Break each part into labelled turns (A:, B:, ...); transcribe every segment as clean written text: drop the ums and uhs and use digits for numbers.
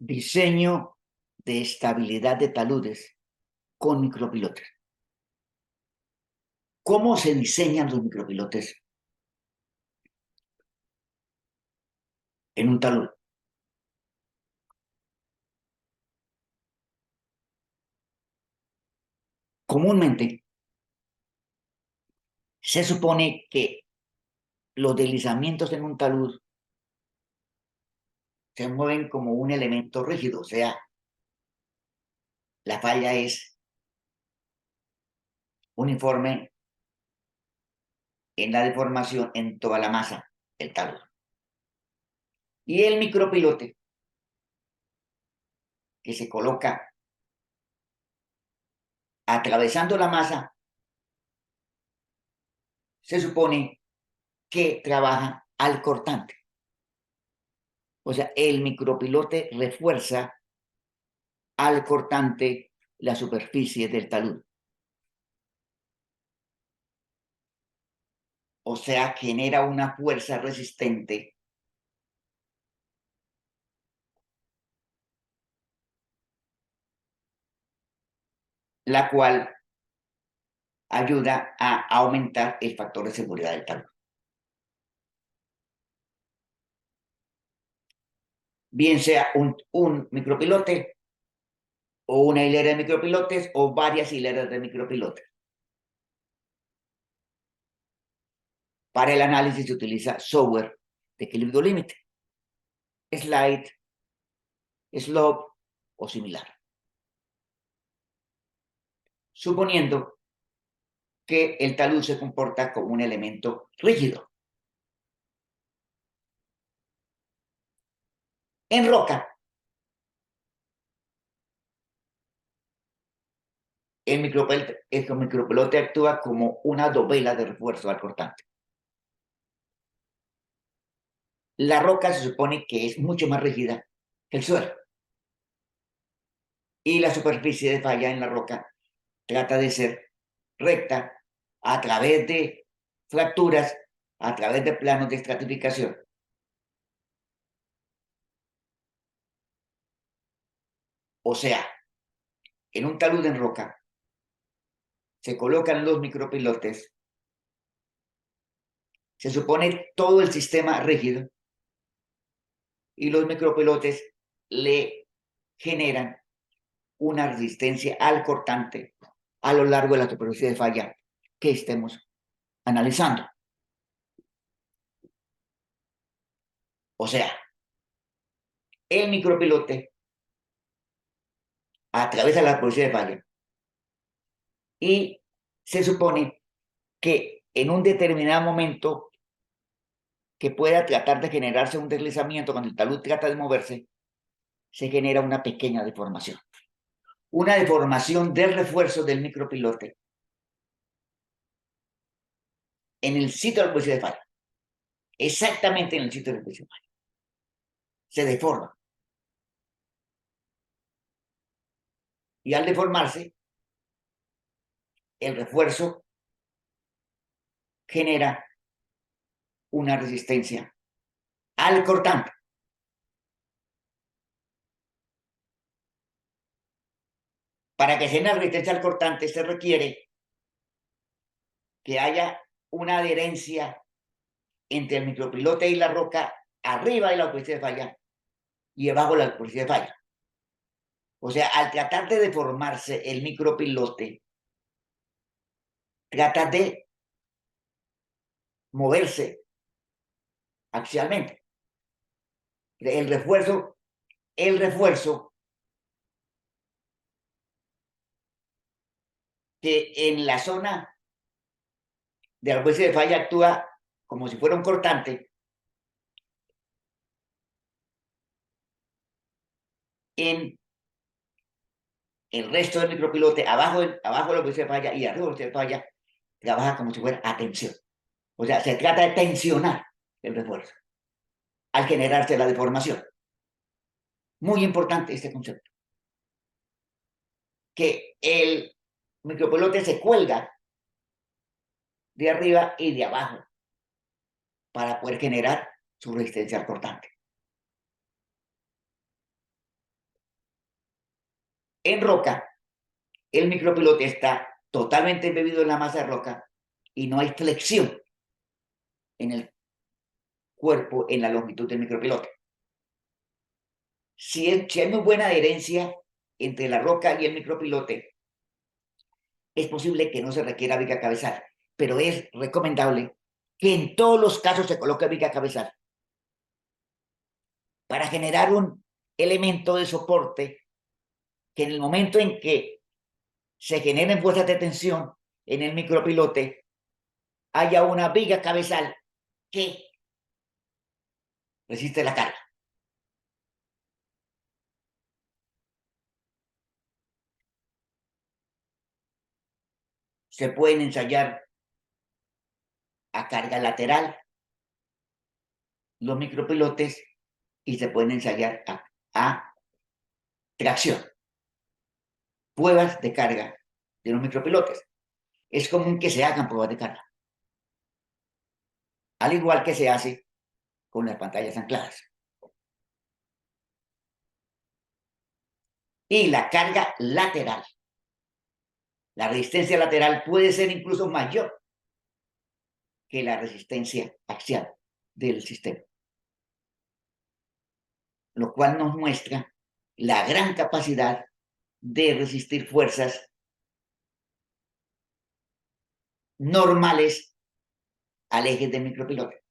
A: Diseño de estabilidad de taludes con micropilotes. ¿Cómo se diseñan los micropilotes en un talud? Comúnmente se supone que los deslizamientos en un talud se mueven como un elemento rígido, o sea, la falla es uniforme en la deformación en toda la masa del talud. Y el micropilote que se coloca atravesando la masa se supone que trabaja al cortante. O sea, el micropilote refuerza al cortante la superficie del talud. O sea, genera una fuerza resistente la cual ayuda a aumentar el factor de seguridad del talud. Bien sea un micropilote o una hilera de micropilotes o varias hileras de micropilotes. Para el análisis se utiliza software de equilibrio límite, slide, slope o similar. Suponiendo que el talud se comporta como un elemento rígido. En roca, el micropilote actúa como una dovela de refuerzo al cortante. La roca se supone que es mucho más rígida que el suelo. Y la superficie de falla en la roca trata de ser recta a través de fracturas, a través de planos de estratificación. O sea, en un talud en roca se colocan los micropilotes, se supone todo el sistema rígido y los micropilotes le generan una resistencia al cortante a lo largo de la superficie de falla que estemos analizando. O sea, el micropilote atraviesa la superficie de falla y se supone que en un determinado momento que pueda tratar de generarse un deslizamiento cuando el talud trata de moverse, se genera una pequeña deformación. Una deformación del refuerzo del micropilote en el sitio de la superficie de falla. Exactamente en el sitio de la superficie de falla. Se deforma. Y al deformarse, el refuerzo genera una resistencia al cortante. Para que se genere resistencia al cortante se requiere que haya una adherencia entre el micropilote y la roca arriba de la superficie de falla y abajo de la superficie de falla. O sea, al tratar de deformarse el micropilote, trata de moverse axialmente. El refuerzo que en la zona de la superficie de falla actúa como si fuera un cortante, en el resto del micropilote, abajo de la superficie de falla y arriba de la superficie de falla, trabaja como si fuera a tensión. O sea, se trata de tensionar el refuerzo al generarse la deformación. Muy importante este concepto. Que el micropilote se cuelga de arriba y de abajo para poder generar su resistencia al cortante. En roca, el micropilote está totalmente embebido en la masa de roca y no hay flexión en el cuerpo en la longitud del micropilote. Si hay muy buena adherencia entre la roca y el micropilote, es posible que no se requiera viga cabezal, pero es recomendable que en todos los casos se coloque viga cabezal para generar un elemento de soporte que en el momento en que se generen fuerzas de tensión en el micropilote, haya una viga cabezal que resiste la carga. Se pueden ensayar a carga lateral los micropilotes y se pueden ensayar a tracción. Pruebas de carga de los micropilotes. Es común que se hagan pruebas de carga, al igual que se hace con las pantallas ancladas. Y la carga lateral, la resistencia lateral puede ser incluso mayor que la resistencia axial del sistema, lo cual nos muestra la gran capacidad de resistir fuerzas normales al eje del micropilote.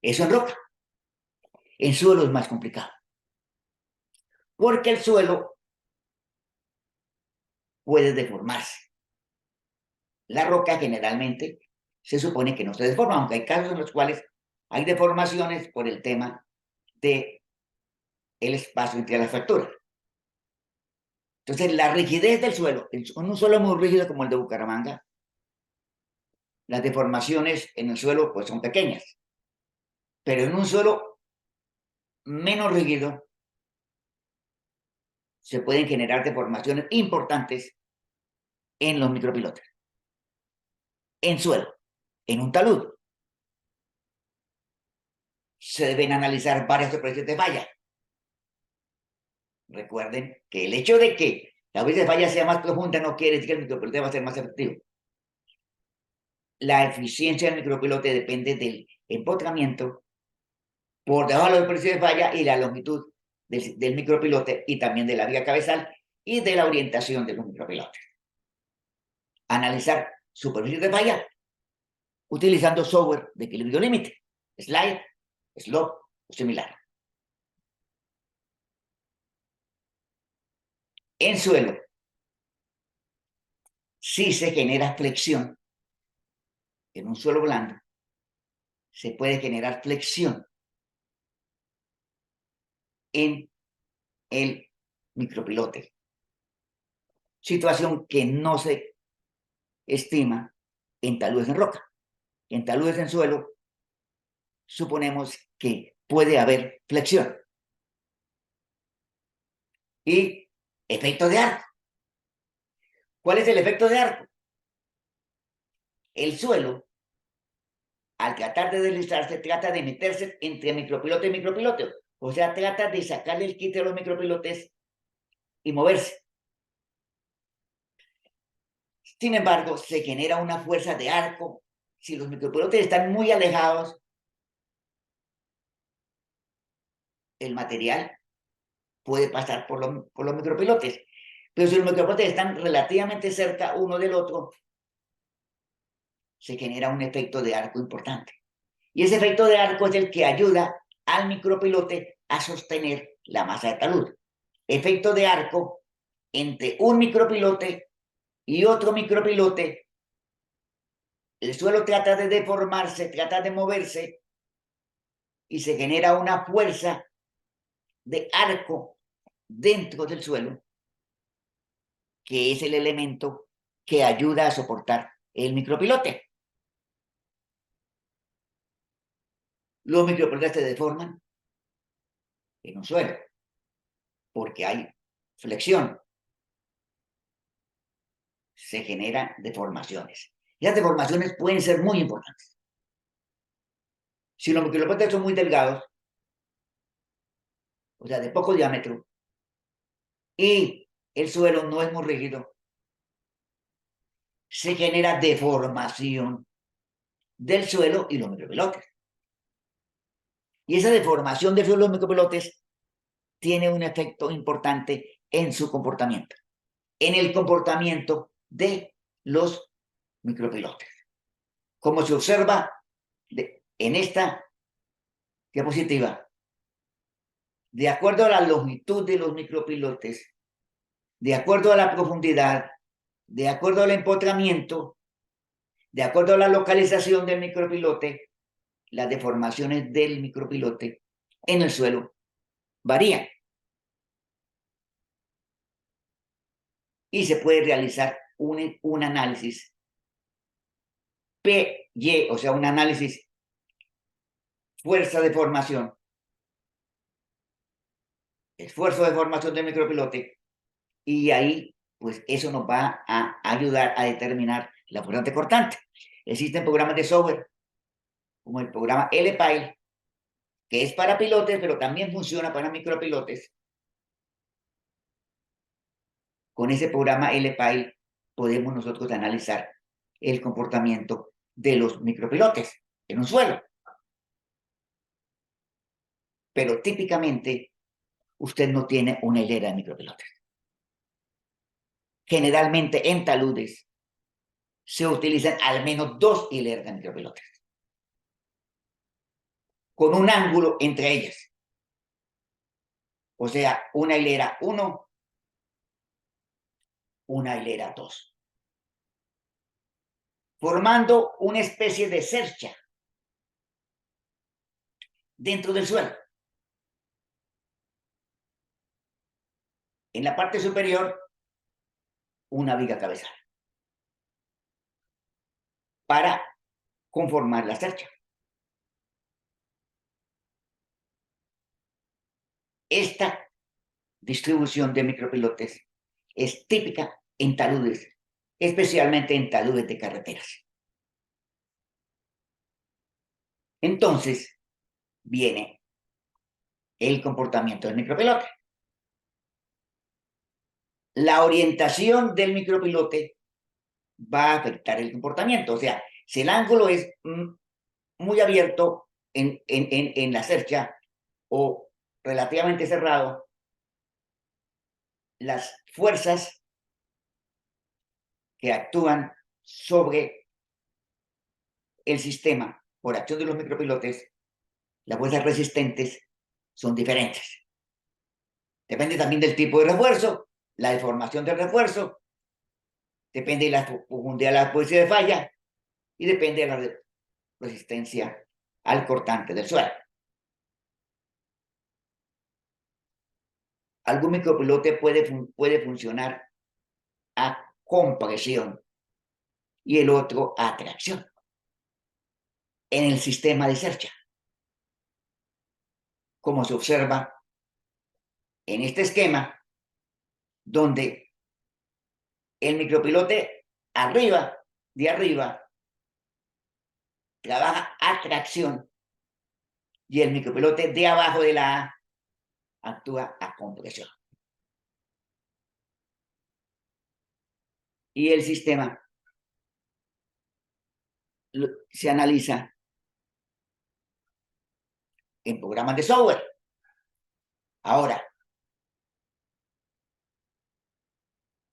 A: Eso en roca. En suelo es más complicado, porque el suelo puede deformarse. La roca generalmente se supone que no se deforma, aunque hay casos en los cuales hay deformaciones por el tema de el espacio entre las fracturas. Entonces, la rigidez del suelo, en un suelo muy rígido como el de Bucaramanga, las deformaciones en el suelo pues son pequeñas, pero en un suelo menos rígido se pueden generar deformaciones importantes en los micropilotes, en suelo, en un talud. Se deben analizar varias superficies de falla. Recuerden que el hecho de que la superficie de falla sea más profunda no quiere decir que el micropilote va a ser más efectivo. La eficiencia del micropilote depende del empotramiento por debajo de la superficie de falla y la longitud del micropilote y también de la viga cabezal y de la orientación de los micropilotes. Analizar superficies de falla utilizando software de equilibrio límite, slide, slope o similar. En suelo, si se genera flexión en un suelo blando, se puede generar flexión en el micropilote. Situación que no se estima en taludes en roca. En taludes en suelo, suponemos que puede haber flexión. Y efecto de arco. ¿Cuál es el efecto de arco? El suelo, al tratar de deslizarse, trata de meterse entre micropilote y micropilote. O sea, trata de sacarle el quite a los micropilotes y moverse. Sin embargo, se genera una fuerza de arco. Si los micropilotes están muy alejados, el material puede pasar por los micropilotes. Pero si los micropilotes están relativamente cerca uno del otro, se genera un efecto de arco importante. Y ese efecto de arco es el que ayuda al micropilote a sostener la masa de talud. Efecto de arco entre un micropilote y otro micropilote. El suelo trata de deformarse, trata de moverse y se genera una fuerza de arco dentro del suelo, que es el elemento que ayuda a soportar el micropilote. Los micropilotes se deforman en un suelo porque hay flexión, se generan deformaciones. Y las deformaciones pueden ser muy importantes. Si los micropilotes son muy delgados, o sea, de poco diámetro, y el suelo no es muy rígido, se genera deformación del suelo y los micropilotes. Y esa deformación del suelo y los micropilotes tiene un efecto importante en su comportamiento, en el comportamiento de los micropilotes. Como se observa en esta diapositiva, de acuerdo a la longitud de los micropilotes, de acuerdo a la profundidad, de acuerdo al empotramiento, de acuerdo a la localización del micropilote, las deformaciones del micropilote en el suelo varían. Y se puede realizar un análisis PY, o sea, un análisis fuerza de formación, esfuerzo de formación del micropilote, y ahí, pues eso nos va a ayudar a determinar la fuerza cortante. Existen programas de software, como el programa LPIL, que es para pilotes, pero también funciona para micropilotes. Con ese programa LPIL podemos nosotros analizar el comportamiento de los micropilotes en un suelo. Pero típicamente usted no tiene una hilera de micropilotes. Generalmente en taludes se utilizan al menos 2 hileras de micropilotes, con un ángulo entre ellas. O sea, una hilera 1, una hilera 2, formando una especie de cercha dentro del suelo. En la parte superior, una viga cabezal para conformar la cercha. Esta distribución de micropilotes es típica en taludes, especialmente en taludes de carreteras. Entonces viene el comportamiento del micropilote. La orientación del micropilote va a afectar el comportamiento. O sea, si el ángulo es muy abierto en la cercha o relativamente cerrado, las fuerzas que actúan sobre el sistema por acción de los micropilotes, las fuerzas resistentes, son diferentes. Depende también del tipo de refuerzo, la deformación del refuerzo, depende de la profundidad de la posición de falla y depende de la resistencia al cortante del suelo. Algún micropilote puede funcionar a compresión y el otro a tracción en el sistema de cercha, como se observa en este esquema, donde el micropilote de arriba, trabaja a tracción y el micropilote de abajo de la A actúa a compresión. Y el sistema se analiza en programas de software. Ahora,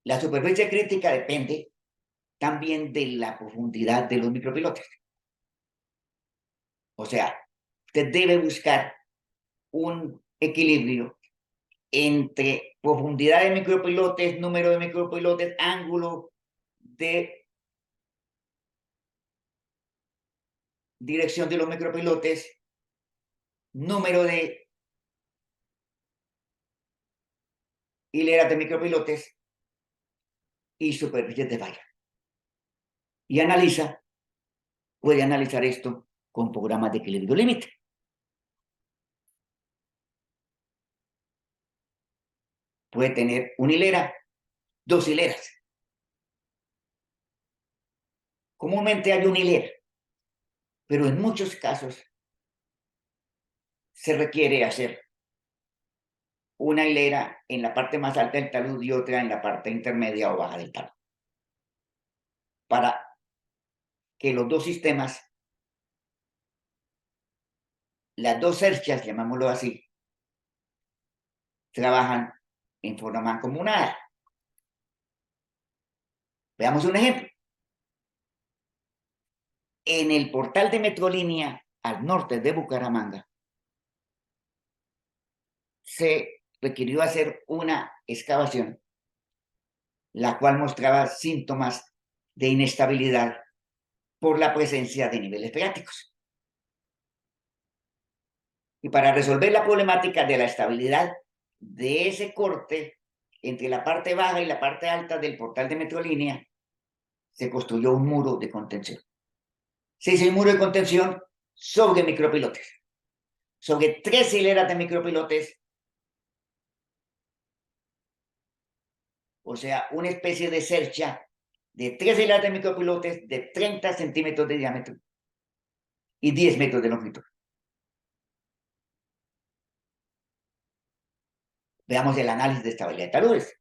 A: la superficie crítica depende también de la profundidad de los micropilotes. O sea, usted debe buscar un equilibrio entre profundidad de micropilotes, número de micropilotes, ángulo de dirección de los micropilotes, número de hileras de micropilotes y superficies de falla. Y puede analizar esto con programas de equilibrio límite. Puede tener una hilera, 2 hileras. Comúnmente hay una hilera, pero en muchos casos se requiere hacer una hilera en la parte más alta del talud y otra en la parte intermedia o baja del talud, para que los dos sistemas, las dos cerchas, llamámoslo así, trabajan en forma mancomunada. Veamos un ejemplo. En el portal de Metrolínea, al norte de Bucaramanga, se requirió hacer una excavación, la cual mostraba síntomas de inestabilidad por la presencia de niveles freáticos. Y para resolver la problemática de la estabilidad de ese corte entre la parte baja y la parte alta del portal de Metrolínea, se construyó un muro de contención. Se hizo un muro de contención sobre micropilotes, sobre 3 hileras de micropilotes, o sea, una especie de cercha de 3 hileras de micropilotes de 30 centímetros de diámetro y 10 metros de longitud. Veamos el análisis de estabilidad de taludes.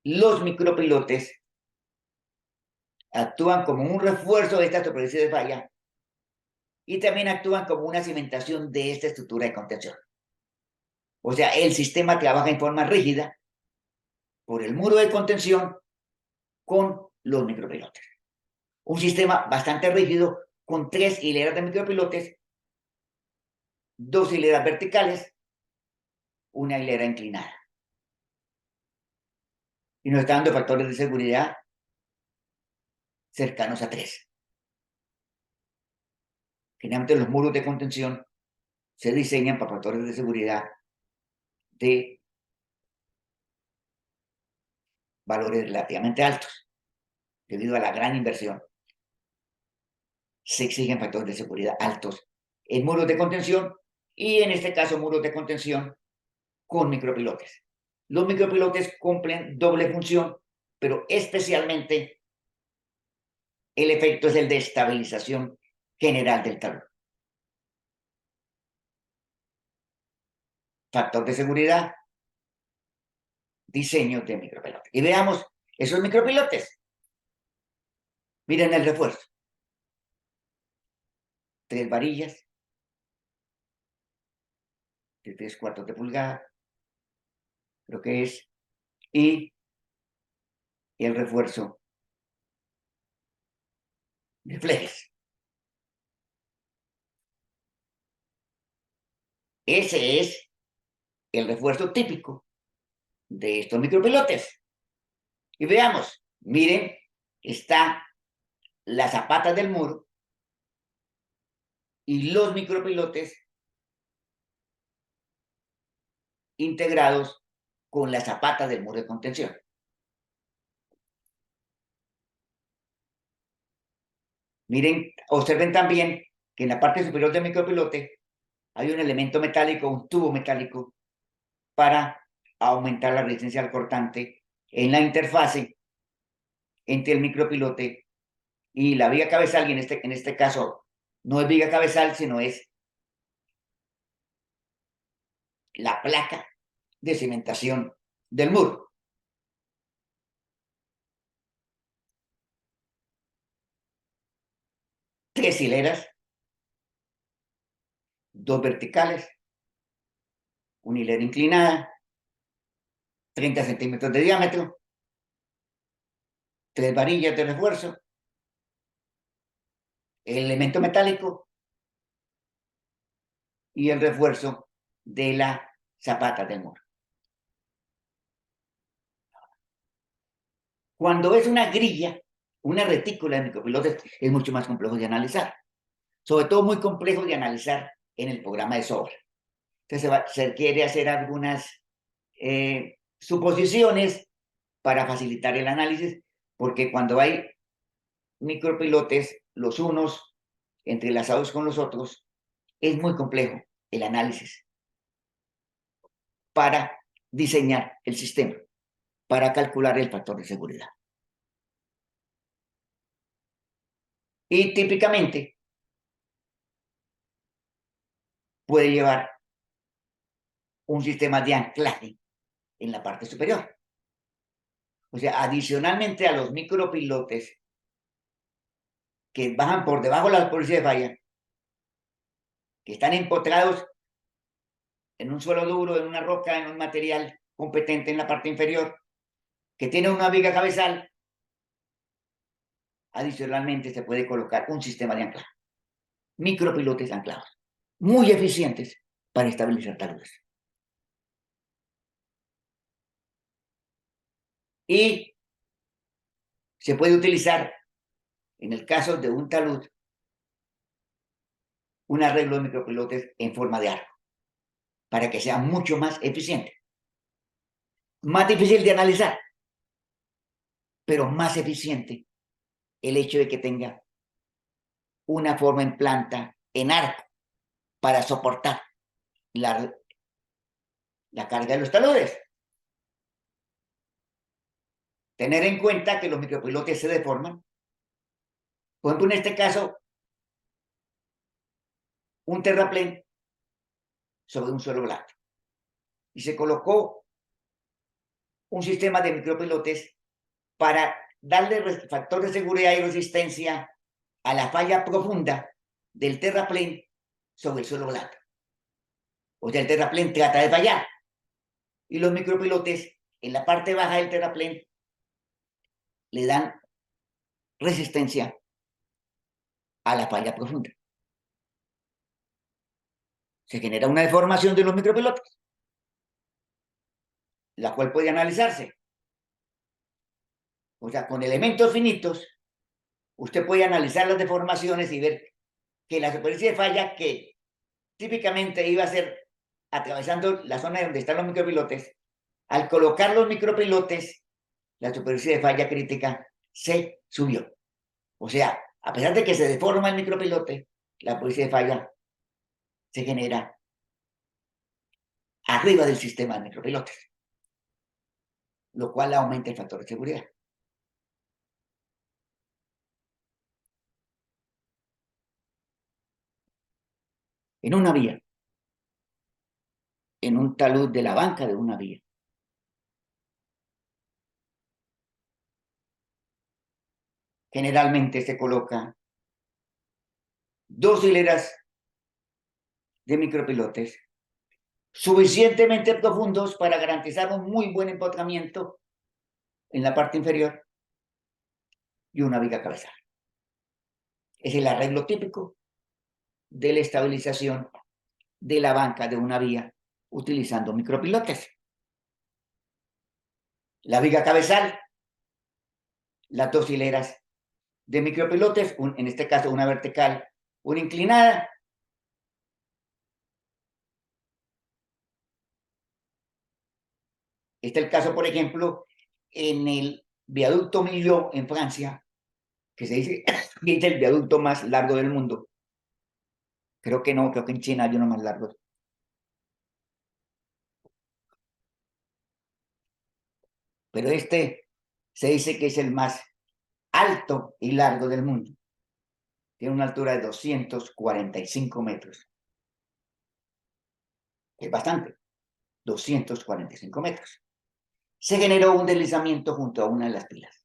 A: Los micropilotes actúan como un refuerzo de esta superficie de falla y también actúan como una cimentación de esta estructura de contención. O sea, el sistema trabaja en forma rígida por el muro de contención con los micropilotes. Un sistema bastante rígido con 3 hileras de micropilotes, 2 hileras verticales, una hilera inclinada. Y nos está dando factores de seguridad cercanos a 3. Generalmente los muros de contención se diseñan para factores de seguridad de valores relativamente altos, debido a la gran inversión. Se exigen factores de seguridad altos en muros de contención y en este caso muros de contención con micropilotes. Los micropilotes cumplen doble función, pero especialmente el efecto es el de estabilización general del talud. Factor de seguridad, diseño de micropilotes. Y veamos esos micropilotes. Miren el refuerzo. 3 varillas de 3/4 de pulgada, creo que es, y el refuerzo de flejes. Ese es el refuerzo típico de estos micropilotes. Y veamos, miren, está la zapata del muro y los micropilotes integrados con la zapata del muro de contención. Miren, observen también que en la parte superior del micropilote hay un elemento metálico, un tubo metálico, para aumentar la resistencia al cortante en la interfase entre el micropilote y la viga cabezal, y en este caso no es viga cabezal, sino es la placa de cimentación del muro. Tres hileras, dos verticales, una hilera inclinada, 30 centímetros de diámetro, 3 varillas de refuerzo, el elemento metálico y el refuerzo de la zapata del muro. Cuando es una grilla, una retícula de micropilotes, es mucho más complejo de analizar. Sobre todo muy complejo de analizar en el programa de sobra. Entonces se quiere hacer algunas suposiciones para facilitar el análisis, porque cuando hay micropilotes, los unos entrelazados con los otros, es muy complejo el análisis para diseñar el sistema, para calcular el factor de seguridad. Y típicamente, puede llevar un sistema de anclaje en la parte superior. O sea, adicionalmente a los micropilotes que bajan por debajo de la superficie de falla, que están empotrados en un suelo duro, en una roca, en un material competente en la parte inferior, que tiene una viga cabezal, adicionalmente se puede colocar un sistema de anclaje. Micropilotes anclados, muy eficientes para estabilizar taludes. Y se puede utilizar, en el caso de un talud, un arreglo de micropilotes en forma de arco, para que sea mucho más eficiente. Más difícil de analizar, pero más eficiente el hecho de que tenga una forma en planta, en arco, para soportar la carga de los taludes. Tener en cuenta que los micropilotes se deforman. Por ejemplo, en este caso, un terraplén sobre un suelo blando. Y se colocó un sistema de micropilotes para darle factor de seguridad y resistencia a la falla profunda del terraplén sobre el suelo blando. O sea, el terraplén trata de fallar. Y los micropilotes en la parte baja del terraplén le dan resistencia a la falla profunda. Se genera una deformación de los micropilotes, la cual puede analizarse. O sea, con elementos finitos, usted puede analizar las deformaciones y ver que la superficie de falla que típicamente iba a ser atravesando la zona donde están los micropilotes, al colocar los micropilotes, la superficie de falla crítica se subió. O sea, a pesar de que se deforma el micropilote, la superficie de falla se genera arriba del sistema de micropilotes, lo cual aumenta el factor de seguridad. En una vía, en un talud de la banca de una vía, generalmente se coloca 2 hileras de micropilotes suficientemente profundos para garantizar un muy buen empotramiento en la parte inferior y una viga cabezal. Es el arreglo típico de la estabilización de la banca de una vía utilizando micropilotes. La viga cabezal, las 2 hileras de micropilotes, en este caso una vertical, una inclinada. Este es el caso, por ejemplo, en el viaducto Millau en Francia, que se dice que es el viaducto más largo del mundo. Creo que no, creo que en China hay uno más largo. Pero este se dice que es el más alto y largo del mundo. Tiene una altura de 245 metros. Es bastante, 245 metros. Se generó un deslizamiento junto a una de las pilas.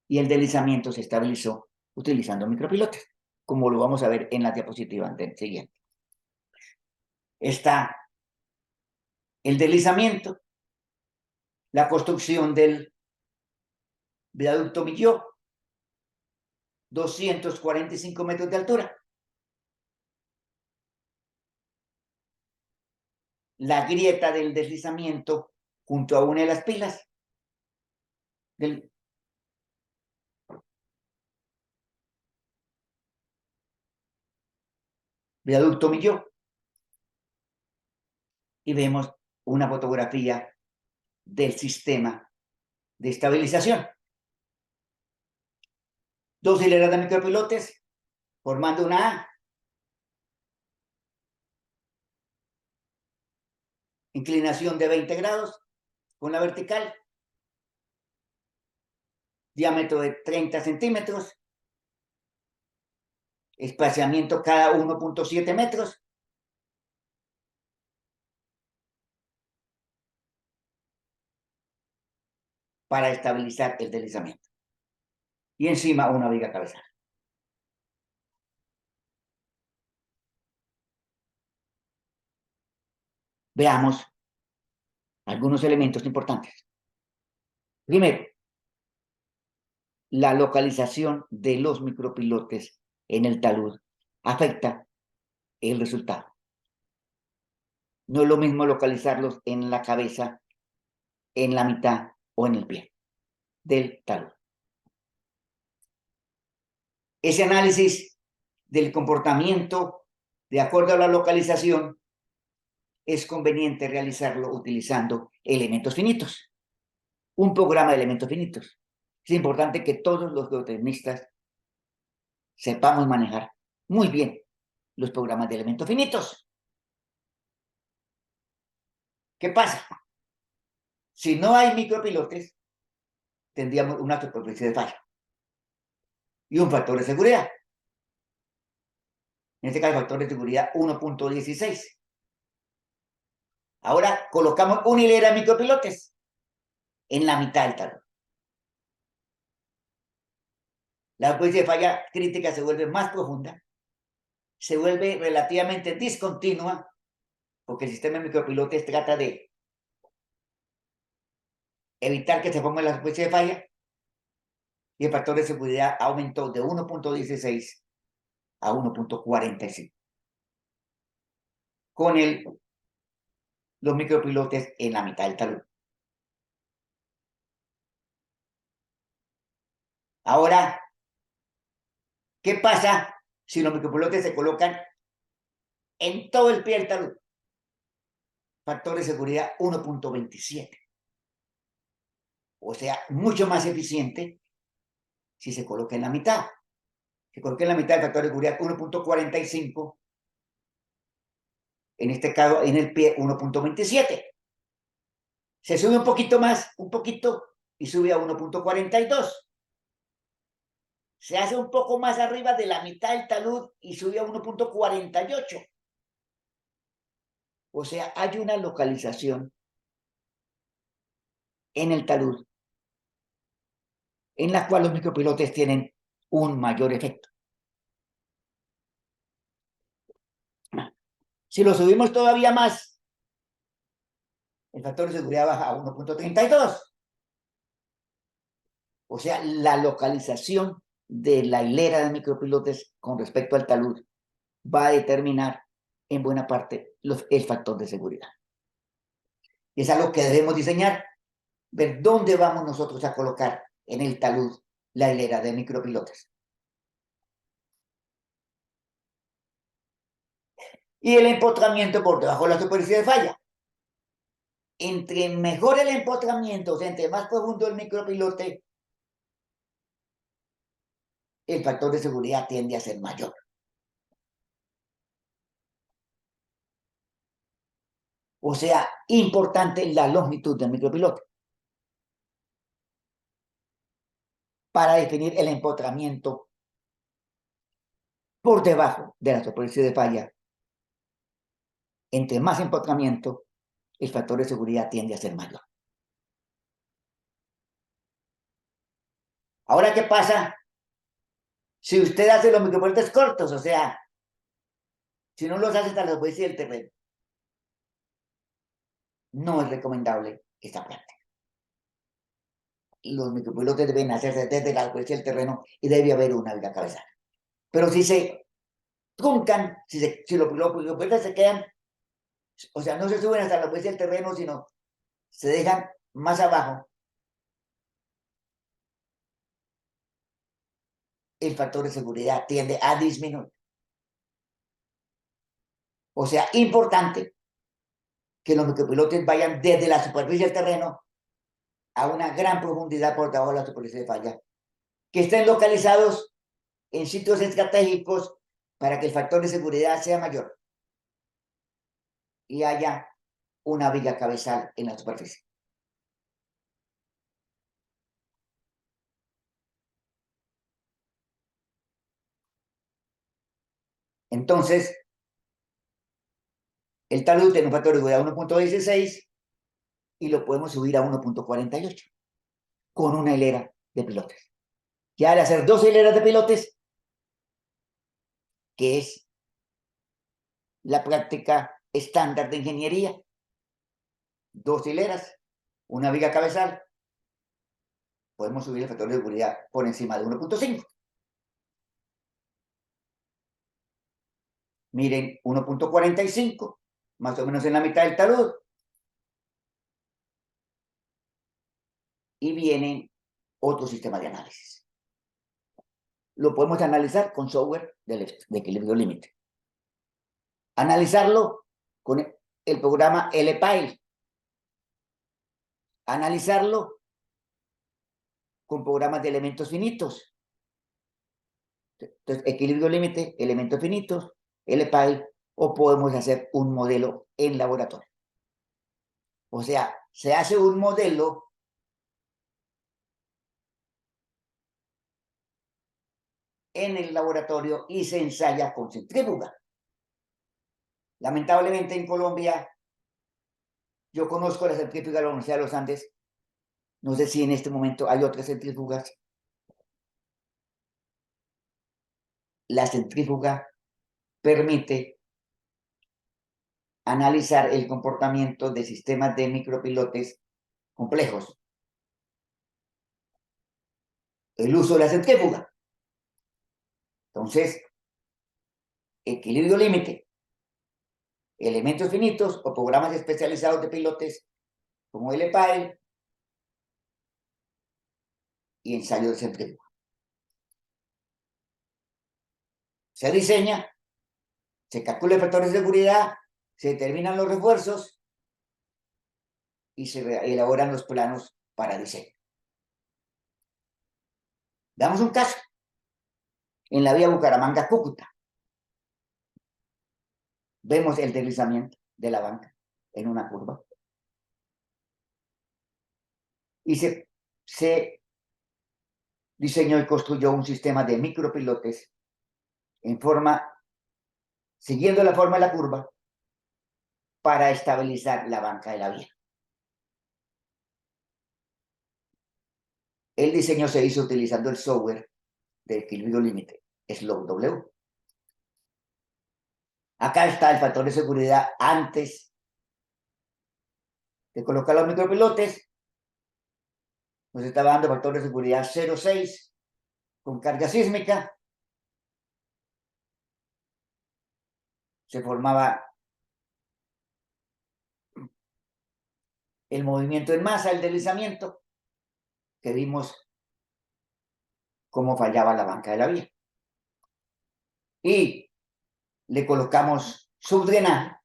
A: Y el deslizamiento se estabilizó utilizando micropilotes, como lo vamos a ver en la diapositiva siguiente. Está el deslizamiento, la construcción del viaducto Millau, 245 metros de altura. La grieta del deslizamiento junto a una de las pilas del viaducto Millau. Y vemos una fotografía del sistema de estabilización. 2 hileras de micropilotes formando una A. Inclinación de 20 grados con la vertical. Diámetro de 30 centímetros. espaciamiento cada 1.7 metros. Para estabilizar el deslizamiento. Y encima una viga cabezal. Veamos algunos elementos importantes. Primero, la localización de los micropilotes en el talud afecta el resultado. No es lo mismo localizarlos en la cabeza, en la mitad o en el pie del talud. Ese análisis del comportamiento de acuerdo a la localización es conveniente realizarlo utilizando elementos finitos, un programa de elementos finitos. Es importante que todos los geotecnistas sepamos manejar muy bien los programas de elementos finitos. ¿Qué pasa? Si no hay micropilotes, tendríamos una superficie de falla y un factor de seguridad. En este caso, factor de seguridad 1.16. Ahora colocamos una hilera de micropilotes en la mitad del talón. La superficie de falla crítica se vuelve más profunda, se vuelve relativamente discontinua, porque el sistema de micropilotes trata de evitar que se ponga la superficie de falla, y el factor de seguridad aumentó de 1.16 a 1.45 con los micropilotes en la mitad del talud. Ahora, ¿qué pasa si los micropilotes se colocan en todo el pie del talud? Factor de seguridad 1.27. O sea, mucho más eficiente si se coloca en la mitad. Si coloca en la mitad, el factor de seguridad 1.45. En este caso, en el pie 1.27. Se sube un poquito más, un poquito, y sube a 1.42. Se hace un poco más arriba de la mitad del talud y sube a 1.48. O sea, hay una localización en el talud en la cual los micropilotes tienen un mayor efecto. Si lo subimos todavía más, el factor de seguridad baja a 1.32. O sea, la localización de la hilera de micropilotes con respecto al talud va a determinar en buena parte el factor de seguridad. Y es algo que debemos diseñar, ver dónde vamos nosotros a colocar en el talud la hilera de micropilotes. Y el empotramiento por debajo de la superficie de falla. Entre mejor el empotramiento, o sea, entre más profundo el micropilote, el factor de seguridad tiende a ser mayor. O sea, importante la longitud del micropilote para definir el empotramiento por debajo de la superficie de falla. Entre más empotramiento, el factor de seguridad tiende a ser mayor. Ahora, ¿qué pasa si usted hace los micropilotes cortos? O sea, si no los hace hasta la superficie del terreno. No es recomendable esta práctica. Los micropilotes deben hacerse desde la superficie del terreno y debe haber una viga cabezal. Pero si se truncan, si los micropilotes se quedan, o sea, no se suben hasta la superficie del terreno, sino se dejan más abajo, el factor de seguridad tiende a disminuir. O sea, importante que los micropilotes vayan desde la superficie del terreno a una gran profundidad por debajo de la superficie de falla, que estén localizados en sitios estratégicos para que el factor de seguridad sea mayor y haya una viga cabezal en la superficie. Entonces, el talud tiene un factor de seguridad 1.16 y lo podemos subir a 1.48 con una hilera de pilotes. Ya al hacer 2 hileras de pilotes, que es la práctica estándar de ingeniería, 2 hileras, una viga cabezal, podemos subir el factor de seguridad por encima de 1.5. Miren, 1.45, más o menos en la mitad del talud. Y viene otro sistema de análisis. Lo podemos analizar con software de equilibrio límite. Analizarlo con el programa LPIL. Analizarlo con programas de elementos finitos. Entonces, equilibrio límite, elementos finitos, LPIL, o podemos hacer un modelo en laboratorio. O sea, se hace un modelo en el laboratorio y se ensaya con centrífuga. Lamentablemente en Colombia, yo conozco la centrífuga de la Universidad de los Andes. No sé si en este momento hay otras centrífugas. La centrífuga permite analizar el comportamiento de sistemas de micropilotes complejos. El uso de la centrífuga. Entonces, equilibrio límite, elementos finitos o programas especializados de pilotes como LPIL y ensayo de centrífuga. Se diseña, se calcula el factor de seguridad, se determinan los refuerzos y se elaboran los planos para diseño. Damos un caso. En la vía Bucaramanga-Cúcuta, vemos el deslizamiento de la banca en una curva. Y se diseñó y construyó un sistema de micropilotes siguiendo la forma de la curva para estabilizar la banca de la vía. El diseño se hizo utilizando el software de equilibrio límite, SlowW. Acá está el factor de seguridad antes de colocar los micropilotes. Nos estaba dando factor de seguridad 0.6 con carga sísmica. Se formaba el movimiento en masa, el deslizamiento, que vimos cómo fallaba la banca de la vía. Y le colocamos subdrenaje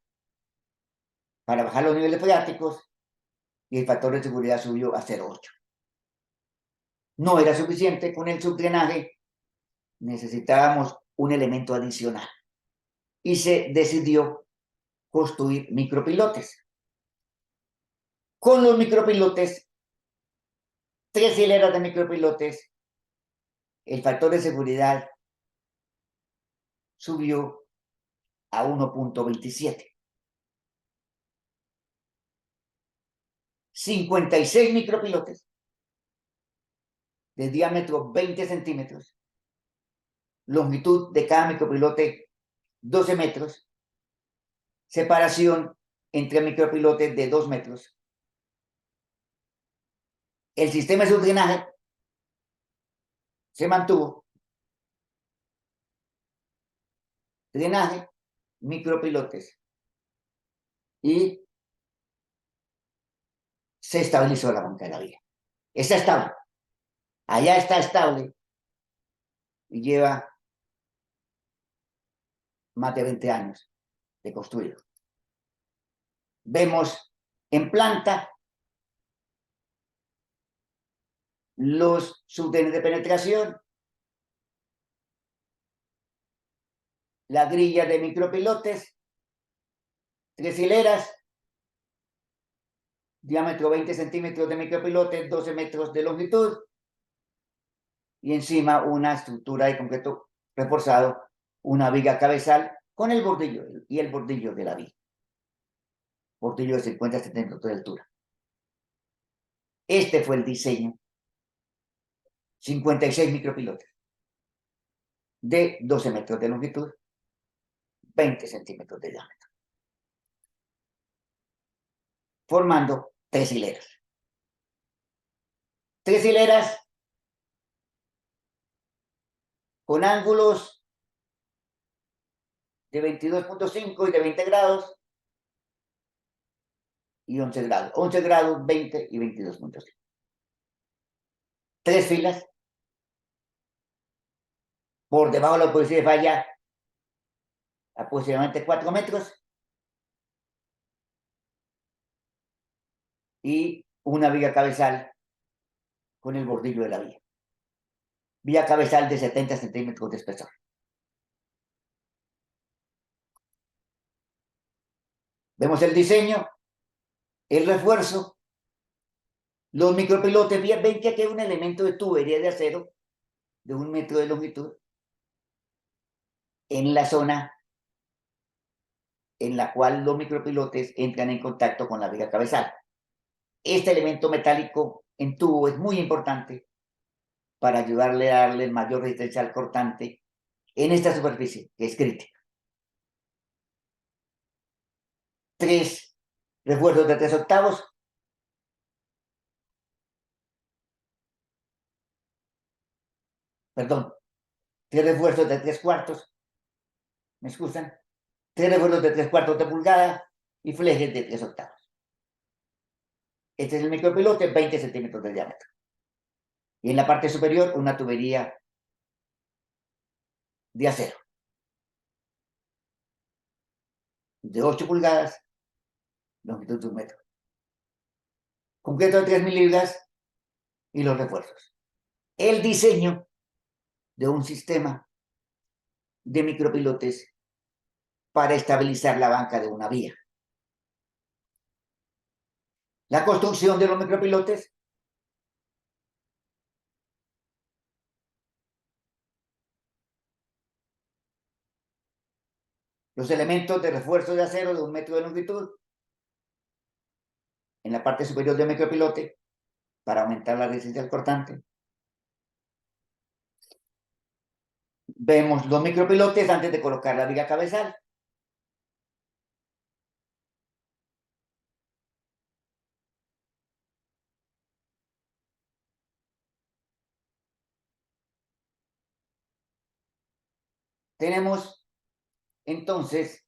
A: para bajar los niveles freáticos y el factor de seguridad subió a 0.8. No era suficiente con el subdrenaje, necesitábamos un elemento adicional y se decidió construir micropilotes. Con los micropilotes, 3 hileras de micropilotes, el factor de seguridad subió a 1.27. 56 micropilotes de diámetro 20 centímetros, longitud de cada micropilote 12 metros, separación entre micropilotes de 2 metros. El sistema de subdrenaje se mantuvo. Drenaje, micropilotes. Y se estabilizó la banca de la vía. Está estable. Allá está estable y lleva más de 20 años de construido. Vemos en planta los subdenes de penetración, la grilla de micropilotes, 3 hileras, diámetro 20 centímetros de micropilotes, 12 metros de longitud, y encima una estructura de concreto reforzado, una viga cabezal con el bordillo y el bordillo de la vía. Bordillo de 50 centímetros de altura. Este fue el diseño. 56 micropilotes de 12 metros de longitud, 20 centímetros de diámetro, formando 3 hileras. 3 hileras con ángulos de 22.5 y de 20 grados y 11 grados. 11 grados, 20 y 22.5. 3 filas. Por debajo de la superficie de falla, aproximadamente 4 metros. Y una viga cabezal con el bordillo de la vía. Vía cabezal de 70 centímetros de espesor. Vemos el diseño, el refuerzo, los micropilotes. Ven que aquí hay un elemento de tubería de acero de 1 metro de longitud en la zona en la cual los micropilotes entran en contacto con la viga cabezal. Este elemento metálico en tubo es muy importante para ayudarle a darle mayor resistencia al cortante en esta superficie, que es crítica. 3 refuerzos de 3 octavos. Perdón, 3 refuerzos de 3 cuartos. ¿Me excusan? 3 refuerzos de 3 cuartos de pulgada y flejes de 3 octavos. Este es el micropilote, 20 centímetros de diámetro. Y en la parte superior, una tubería de acero de 8 pulgadas, longitud de 1 metro. Concreto de 3 milibras y los refuerzos. El diseño de un sistema de micropilotes para estabilizar la banca de una vía. La construcción de los micropilotes. Los elementos de refuerzo de acero de 1 metro de longitud en la parte superior del micropilote para aumentar la resistencia al cortante. Vemos los micropilotes antes de colocar la viga cabezal. Tenemos entonces